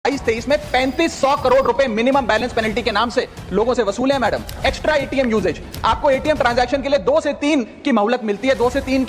22-23 में 3500 करोड़ रुपए minimum balance penalty के नाम से लोगों से वसूले हैं मैडम। एक्स्ट्रा एटीएम यूजेज, आपको एटीएम ट्रांजैक्शन के लिए 2 से 3 की मोहलत मिलती है, 2 से 3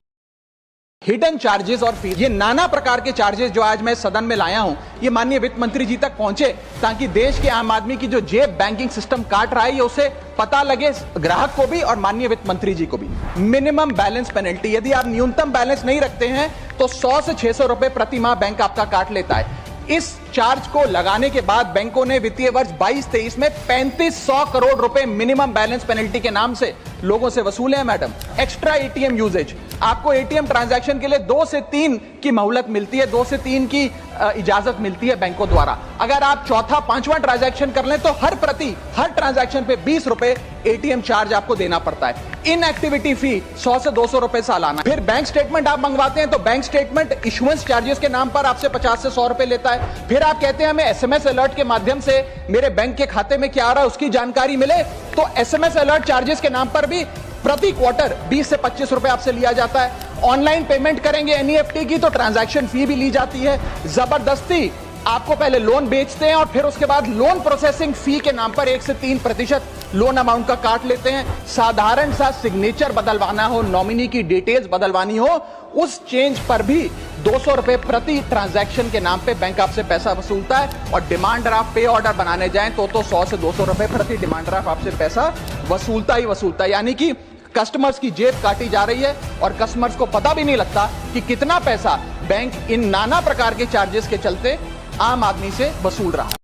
हिडन चार्जेस और फीस, ये नाना प्रकार के चार्जेस जो आज मैं सदन में लाया हूं, ये माननीय वित्त मंत्री जी तक पहुंचे ताकि देश के आम आदमी की जो जेब बैंकिंग सिस्टम काट रहा है, ये उसे पता लगे, ग्राहक को भी और माननीय वित्त मंत्री जी को भी। मिनिमम बैलेंस पेनल्टी, यदि आप न्यूनतम बैलेंस नहीं रखते हैं तो 100 से 600 रुपए प्रति माह बैंक आपका काट लेता है। इस चार्ज को लगाने के बाद बैंकों ने वित्तीय वर्ष 22-23 में 3500 करोड़ रुपए मिनिमम बैलेंस पेनल्टी के नाम से लोगों से वसूले हैं मैडम। एक्स्ट्रा एटीएम यूजेज, आपको एटीएम ट्रांजैक्शन के लिए 2 से 3 की मोहलत मिलती है, 2 से 3 की इजाजत मिलती है बैंकों द्वारा। अगर आप चौथा पांचवा ट्रांजैक्शन कर लें तो हर ट्रांजैक्शन पे 20 रुपए एटीएम चार्ज आपको देना पड़ता है। इनएक्टिविटी फी 100 से 200 रुपए सालाना। फिर बैंक स्टेटमेंट आप मंगवाते हैं तो बैंक स्टेटमेंट इशुएंस चार्जेस के नाम पर आपसे 50 से 100 रुपए लेता है। फिर आप कहते हैं हमें एसएमएस अलर्ट के माध्यम से मेरे बैंक के खाते में क्या आ रहा है उसकी जानकारी मिले, तो एसएमएस अलर्ट चार्जेस के नाम पर भी प्रति क्वार्टर 20 से 25 रुपए आपसे लिया जाता है। ऑनलाइन पेमेंट करेंगे एनईएफटी की तो ट्रांजैक्शन फी भी ली जाती है। जबरदस्ती आपको पहले लोन बेचते हैं और फिर उसके बाद लोन प्रोसेसिंग फी के नाम पर 1 से 3% लोन अमाउंट का काट लेते हैं। साधारण सा सिग्नेचर बदलवाना हो, नॉमिनी की डिटेल्स बदलवानी हो, उस चेंज पर भी 200 रुपए प्रति ट्रांजैक्शन के नाम पे बैंक आपसे पैसा वसूलता है। और डिमांड ड्राफ्ट पे ऑर्डर बनाने जाएं तो 100 से 200 रुपए प्रति डिमांड ड्राफ्ट आपसे पैसा वसूलता ही वसूलता है। यानी कि कस्टमर्स की जेब काटी जा रही है और कस्टमर्स को पता भी नहीं लगता कि कितना पैसा बैंक इन नाना प्रकार के चार्जेस के चलते आम आदमी से वसूल रहा है।